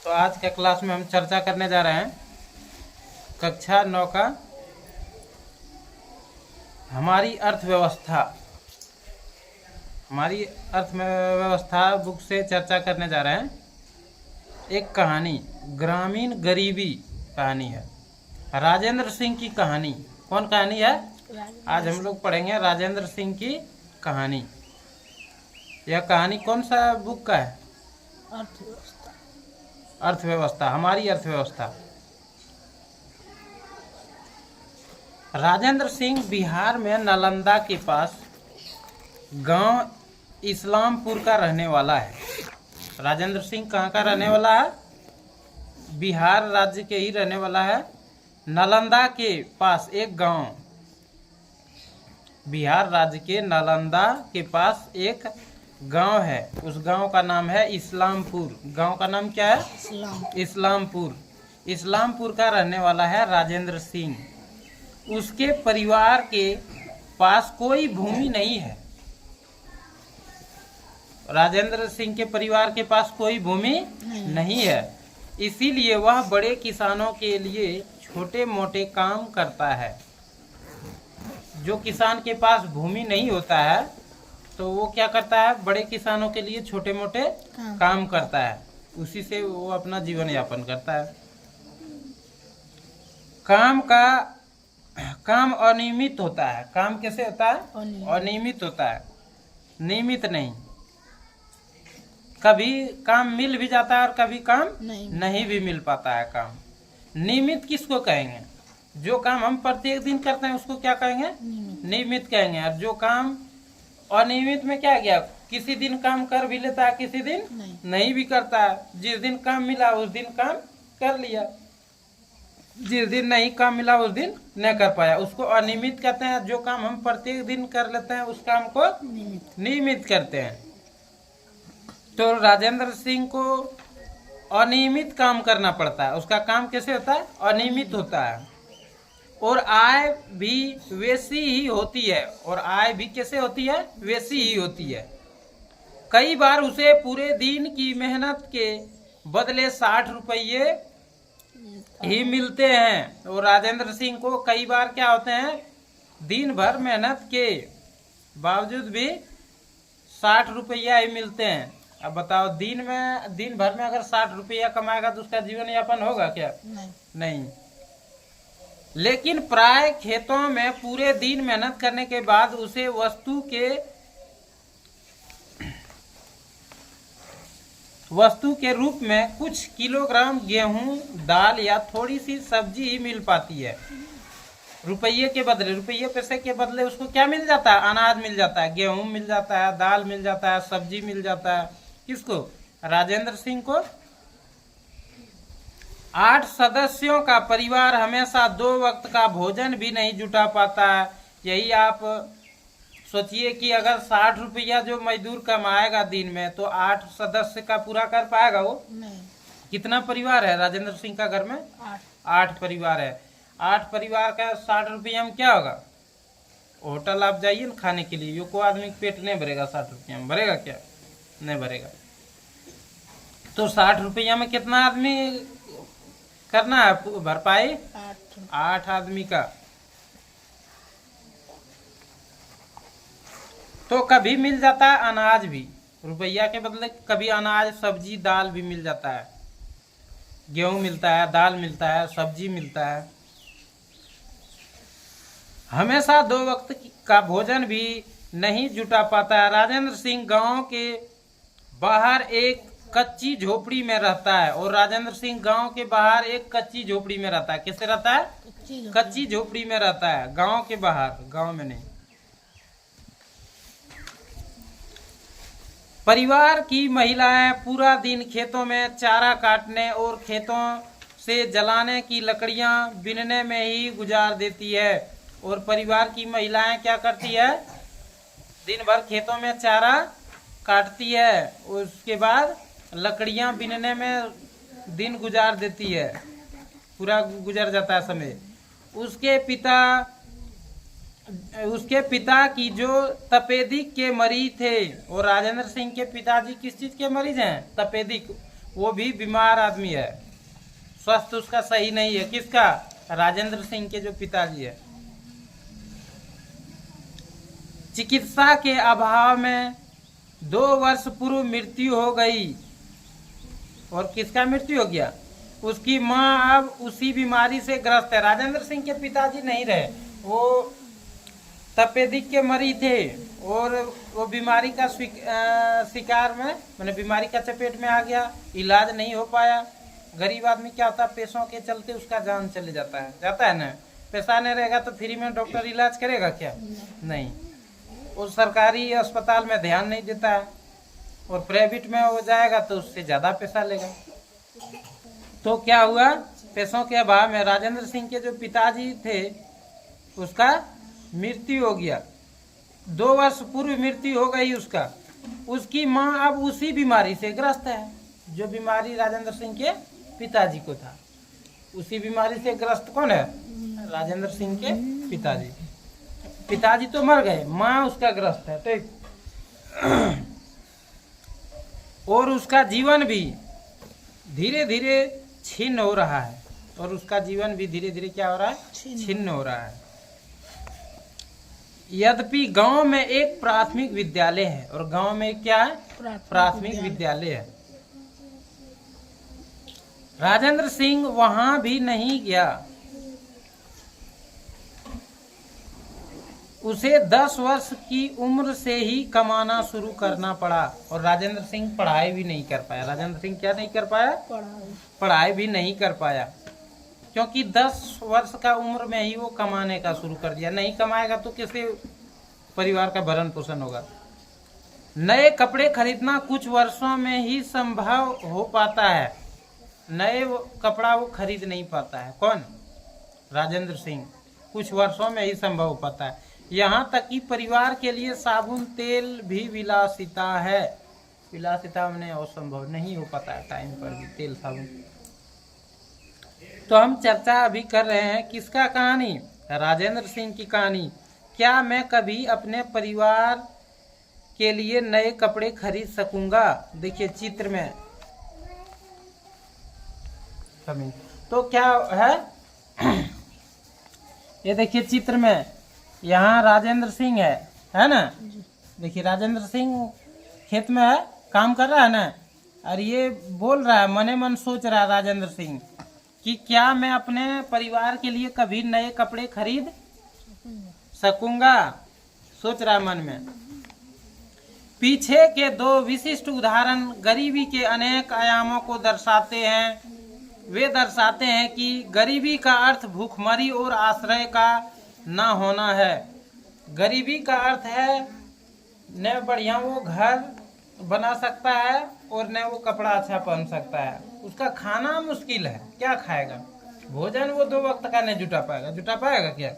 तो आज के क्लास में हम चर्चा करने जा रहे हैं कक्षा 9 का हमारी अर्थव्यवस्था बुक से चर्चा करने जा रहे हैं। एक कहानी ग्रामीण गरीबी कहानी है, राजेंद्र सिंह की कहानी। कौन कहानी है? आज हम लोग पढ़ेंगे राजेंद्र सिंह की कहानी। यह कहानी कौन सा बुक का है? अर्थव्यवस्था, हमारी अर्थव्यवस्था। राजेंद्र सिंह बिहार में नालंदा के पास गांव इस्लामपुर का रहने वाला है। राजेंद्र सिंह कहाँ का रहने वाला है? बिहार राज्य के ही रहने वाला है। नालंदा के पास एक गांव, बिहार राज्य के नालंदा के पास एक गांव है। उस गांव का नाम है इस्लामपुर। गांव का नाम क्या है? इस्लामपुर। इस्लामपुर का रहने वाला है राजेंद्र सिंह। उसके परिवार के पास कोई भूमि नहीं है। राजेंद्र सिंह के परिवार के पास कोई भूमि नहीं है, इसीलिए वह बड़े किसानों के लिए छोटे मोटे काम करता है। जो किसान के पास भूमि नहीं होता है तो वो क्या करता है? बड़े किसानों के लिए छोटे मोटे काम करता है, उसी से वो अपना जीवन यापन करता है। काम अनियमित होता है। काम कैसे होता है? अनियमित होता है, नियमित नहीं। कभी काम मिल भी जाता है और कभी काम नहीं भी मिल पाता है। काम नियमित किसको कहेंगे? जो काम हम प्रत्येक दिन करते हैं उसको क्या कहेंगे? नियमित कहेंगे। और जो काम अनियमित में क्या गया? किसी दिन काम कर भी लेता है, किसी दिन नहीं भी करता है। जिस दिन काम मिला उस दिन काम कर लिया, जिस दिन नहीं काम मिला उस दिन नहीं कर पाया, उसको अनियमित कहते हैं। जो काम हम प्रत्येक दिन कर लेते हैं उस काम को नियमित करते हैं। तो राजेंद्र सिंह को अनियमित काम करना पड़ता है। उसका काम कैसे होता है? अनियमित होता है। और आय भी वैसी ही होती है। और आय भी कैसे होती है? वैसी ही होती है। कई बार उसे पूरे दिन की मेहनत के बदले 60 रुपये ही मिलते हैं। और राजेंद्र सिंह को कई बार क्या होते हैं? दिन भर मेहनत के बावजूद भी 60 रुपया ही मिलते हैं। अब बताओ, दिन भर में अगर 60 रुपया कमाएगा तो उसका जीवन यापन होगा क्या? नहीं। लेकिन प्राय खेतों में पूरे दिन मेहनत करने के बाद उसे वस्तु के रूप में कुछ किलोग्राम गेहूं, दाल या थोड़ी सी सब्जी ही मिल पाती है। रुपये पैसे के बदले उसको क्या मिल जाता है? अनाज मिल जाता है, गेहूं मिल जाता है, दाल मिल जाता है, सब्जी मिल जाता है। किसको? राजेंद्र सिंह को। 8 सदस्यों का परिवार हमेशा 2 वक्त का भोजन भी नहीं जुटा पाता है। यही आप सोचिए कि अगर 60 रुपया जो मजदूर कमाएगा दिन में तो 8 सदस्य का पूरा कर पाएगा वो? नहीं। कितना परिवार है राजेंद्र सिंह का घर में? 8 परिवार है। 8 परिवार का 60 रुपया में क्या होगा? होटल आप जाइए ना खाने के लिए, को आदमी पेट नहीं भरेगा 60 रुपया में। भरेगा क्या? नहीं भरेगा। तो 60 रुपया में कितना आदमी करना है भरपाई? 8 आदमी का। तो कभी मिल जाता है अनाज भी, रुपया के बदले कभी अनाज, सब्जी, दाल भी मिल जाता है। गेहूं मिलता है, दाल मिलता है, सब्जी मिलता है। हमेशा 2 वक्त का भोजन भी नहीं जुटा पाता है। राजेंद्र सिंह गांव के बाहर एक कच्ची झोपड़ी में रहता है। और राजेंद्र सिंह गांव के बाहर एक कच्ची झोपड़ी में रहता है। कैसे रहता है? कच्ची झोपड़ी में रहता है, गांव के बाहर, गांव में नहीं। परिवार की महिलाएं पूरा दिन खेतों में चारा काटने और खेतों से जलाने की लकड़ियां बीनने में ही गुजार देती है। और परिवार की महिलाएं क्या करती है? दिन भर खेतों में चारा काटती है, उसके बाद लकड़ियां बीनने में दिन गुजार देती है, पूरा गुजर जाता है समय। उसके पिता की जो तपेदिक के मरीज थे। और राजेंद्र सिंह के पिताजी किस चीज के मरीज हैं? तपेदिक। वो भी बीमार आदमी है, स्वास्थ्य उसका सही नहीं है। किसका? राजेंद्र सिंह के जो पिताजी है। चिकित्सा के अभाव में 2 वर्ष पूर्व मृत्यु हो गई। और किसका मृत्यु हो गया? उसकी मां अब उसी बीमारी से ग्रस्त है। राजेंद्र सिंह के पिताजी नहीं रहे, वो तपेदिक के मरीज थे और वो बीमारी का शिकार में, मैंने बीमारी का चपेट में आ गया, इलाज नहीं हो पाया। गरीब आदमी क्या होता है, पैसों के चलते उसका जान चले जाता है ना। पैसा नहीं रहेगा तो फ्री में डॉक्टर इलाज करेगा क्या? नहीं। और सरकारी अस्पताल में ध्यान नहीं देता है और प्राइवेट में हो जाएगा तो उससे ज्यादा पैसा लेगा। तो क्या हुआ, पैसों के अभाव में राजेंद्र सिंह के जो पिताजी थे उसका मृत्यु हो गया। 2 वर्ष पूर्व मृत्यु हो गई उसका। उसकी मां अब उसी बीमारी से ग्रस्त है, जो बीमारी राजेंद्र सिंह के पिताजी को था। उसी बीमारी से ग्रस्त कौन है? राजेंद्र सिंह के पिताजी। पिताजी तो मर गए, मां उसका ग्रस्त है। ठीक। और उसका जीवन भी धीरे धीरे छिन्न हो रहा है। और उसका जीवन भी धीरे धीरे क्या हो रहा है? छिन्न हो रहा है। यद्यपि गांव में एक प्राथमिक विद्यालय है। और गांव में क्या है? प्राथमिक विद्यालय है। राजेंद्र सिंह वहां भी नहीं गया। उसे 10 वर्ष की उम्र से ही कमाना शुरू करना पड़ा। और राजेंद्र सिंह पढ़ाई भी नहीं कर पाया। राजेंद्र सिंह क्या नहीं कर पाया? पढ़ाई भी नहीं कर पाया, क्योंकि 10 वर्ष का उम्र में ही वो कमाने का शुरू कर दिया। नहीं कमाएगा तो कैसे परिवार का भरण पोषण होगा? नए कपड़े खरीदना कुछ वर्षों में ही संभव हो पाता है। नए कपड़ा वो खरीद नहीं पाता है। कौन? राजेंद्र सिंह। कुछ वर्षों में ही संभव हो पाता है। यहाँ तक कि परिवार के लिए साबुन तेल भी विलासिता है। विलासिता में असंभव नहीं हो पाता है टाइम पर भी तेल साबुन। तो हम चर्चा अभी कर रहे हैं किसका कहानी? राजेंद्र सिंह की कहानी। क्या मैं कभी अपने परिवार के लिए नए कपड़े खरीद सकूंगा? देखिए चित्र में तो क्या है, ये देखिए चित्र में यहाँ राजेंद्र सिंह है ना। देखिए राजेंद्र सिंह खेत में है, काम कर रहा है ना। और ये बोल रहा है, मने मन सोच रहा है राजेंद्र सिंह कि क्या मैं अपने परिवार के लिए कभी नए कपड़े खरीद सकूंगा। सोच रहा है मन में। पीछे के 2 विशिष्ट उदाहरण गरीबी के अनेक आयामों को दर्शाते हैं। वे दर्शाते हैं कि गरीबी का अर्थ भूखमरी और आश्रय का न होना है। गरीबी का अर्थ है न बढ़िया वो घर बना सकता है और न वो कपड़ा अच्छा पहन सकता है। उसका खाना मुश्किल है, क्या खाएगा? भोजन वो 2 वक्त का नहीं जुटा पाएगा क्या?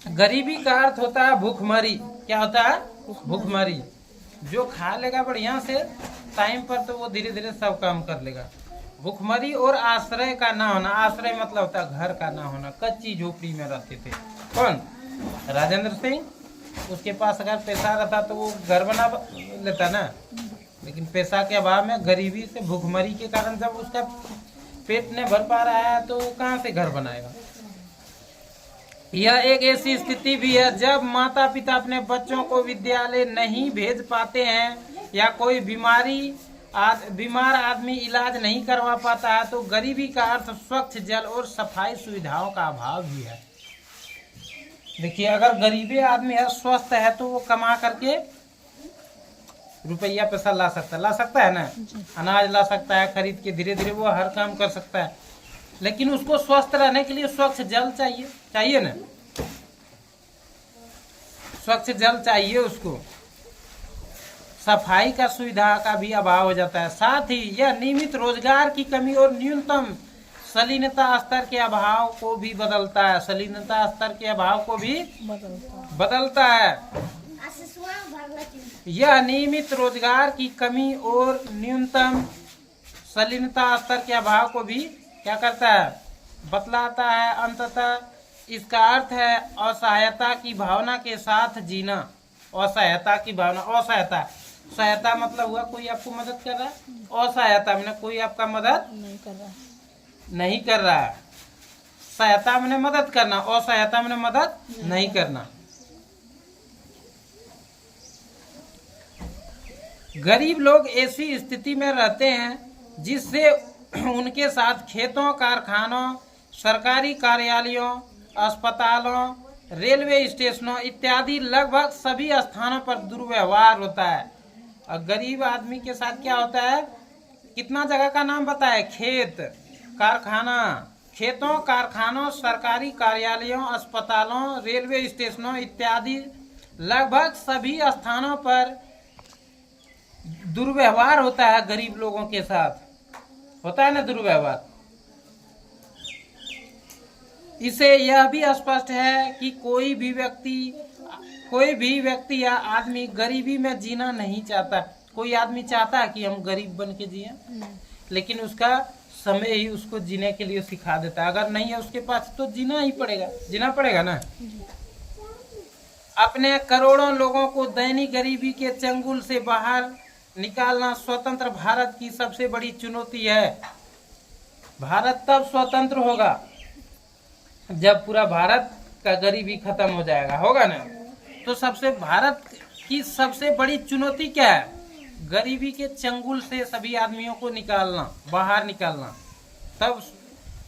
गरीबी का अर्थ होता है भूखमरी। क्या होता है? भूखमरी। जो खा लेगा बढ़िया से टाइम पर तो वो धीरे धीरे सब काम कर लेगा। भूखमरी और आश्रय का ना होना। आश्रय मतलब होता है घर का ना होना। कच्ची झोपड़ी में रहते थे। कौन? राजेंद्र सिंह। उसके पास अगर पैसा रहता तो वो घर बना लेता ना, लेकिन पैसा के अभाव में गरीबी से भूखमरी के कारण जब उसका पेट नहीं भर पा रहा है तो कहाँ से घर बनाएगा। यह एक ऐसी स्थिति भी है जब माता पिता अपने बच्चों को विद्यालय नहीं भेज पाते हैं या कोई बीमार आदमी इलाज नहीं करवा पाता है, तो गरीबी का अर्थ स्वच्छ जल और सफाई सुविधाओं का अभाव भी है। देखिए अगर गरीबी आदमी है, स्वस्थ है, तो वो कमा करके रुपया पैसा ला सकता है ना। अनाज ला सकता है खरीद के, धीरे धीरे वो हर काम कर सकता है। लेकिन उसको स्वस्थ रहने के लिए स्वच्छ जल चाहिए ना। स्वच्छ जल चाहिए उसको। सफाई का सुविधा का भी अभाव हो जाता है। साथ ही यह नियमित रोजगार की कमी और न्यूनतम शालीनता स्तर के अभाव को भी बदलता है। शालीनता स्तर के अभाव को भी बदलता है। यह नियमित रोजगार की कमी और न्यूनतम शालीनता स्तर के अभाव को भी क्या करता है? बतलाता है। अंततः इसका अर्थ है असहायता की भावना के साथ जीना। असहायता की भावना, असहायता सहायता मतलब हुआ कोई आपको मदद कर रहा है। असहायता मैंने कोई आपका मदद नहीं कर रहा है। सहायता मैंने मदद करना, असहायता मैंने मदद नहीं करना। गरीब लोग ऐसी स्थिति में रहते हैं जिससे उनके साथ खेतों, कारखानों, सरकारी कार्यालयों, अस्पतालों, रेलवे स्टेशनों इत्यादि लगभग सभी स्थानों पर दुर्व्यवहार होता है। और गरीब आदमी के साथ क्या होता है? कितना जगह का नाम बताए? खेत, कारखाना, खेतों, कारखानों, सरकारी कार्यालयों, अस्पतालों, रेलवे स्टेशनों इत्यादि लगभग सभी स्थानों पर दुर्व्यवहार होता है। गरीब लोगों के साथ होता है ना दुर्व्यवहार। इसे यह भी स्पष्ट है कि कोई भी व्यक्ति या आदमी गरीबी में जीना नहीं चाहता। कोई आदमी चाहता है कि हम गरीब बन के जिए, लेकिन उसका समय ही उसको जीने के लिए सिखा देता है। अगर नहीं है उसके पास तो जीना पड़ेगा ना। अपने करोड़ों लोगों को दैनिक गरीबी के चंगुल से बाहर निकालना स्वतंत्र भारत की सबसे बड़ी चुनौती है। भारत तब स्वतंत्र होगा जब पूरा भारत का गरीबी खत्म हो जाएगा, होगा ना। तो भारत की सबसे बड़ी चुनौती क्या है? गरीबी के चंगुल से सभी आदमियों को निकालना, बाहर निकालना, तब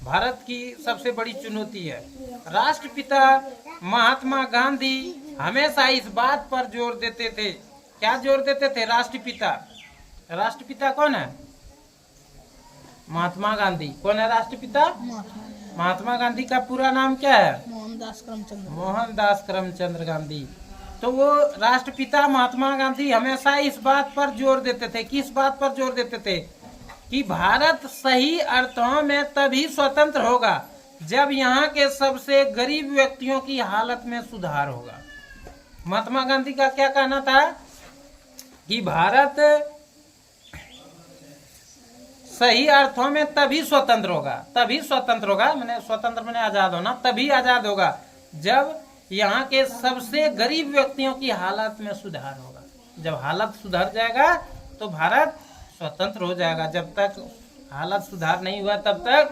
भारत की सबसे बड़ी चुनौती है। राष्ट्रपिता महात्मा गांधी हमेशा इस बात पर जोर देते थे। क्या जोर देते थे? राष्ट्रपिता कौन है? महात्मा गांधी। कौन है राष्ट्रपिता? महात्मा गांधी का पूरा नाम क्या है? मोहनदास करमचंद गांधी। तो वो राष्ट्रपिता महात्मा गांधी हमेशा इस बात पर जोर देते थे। किस बात पर जोर देते थे? कि भारत सही अर्थों में तभी स्वतंत्र होगा जब यहाँ के सबसे गरीब व्यक्तियों की हालत में सुधार होगा। महात्मा गांधी का क्या कहना था? कि भारत सही अर्थों में तभी स्वतंत्र होगा, मैंने स्वतंत्र मैंने आजाद होना, तभी आजाद होगा जब यहाँ के सबसे गरीब व्यक्तियों की हालत में सुधार होगा। जब हालत सुधर जाएगा तो भारत स्वतंत्र हो जाएगा। जब तक हालत सुधार नहीं हुआ तब तक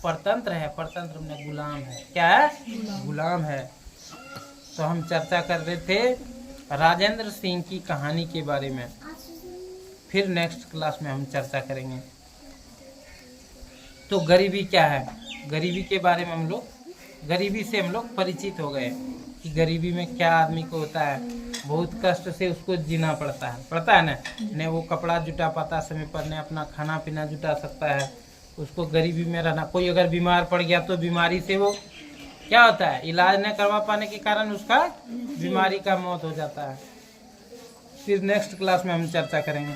परतंत्र है। परतंत्र में गुलाम है। क्या है? गुलाम है। तो हम चर्चा कर रहे थे राजेंद्र सिंह की कहानी के बारे में। फिर नेक्स्ट क्लास में हम चर्चा करेंगे। तो गरीबी क्या है? गरीबी के बारे में गरीबी से हम लोग परिचित हो गए कि गरीबी में क्या आदमी को होता है। बहुत कष्ट से उसको जीना पड़ता है ना। न वो कपड़ा जुटा पाता समय पर, न अपना खाना पीना जुटा सकता है। उसको गरीबी में रहना। कोई अगर बीमार पड़ गया तो बीमारी से वो क्या होता है? इलाज न करवा पाने के कारण उसका बीमारी का मौत हो जाता है। फिर नेक्स्ट क्लास में हम चर्चा करेंगे।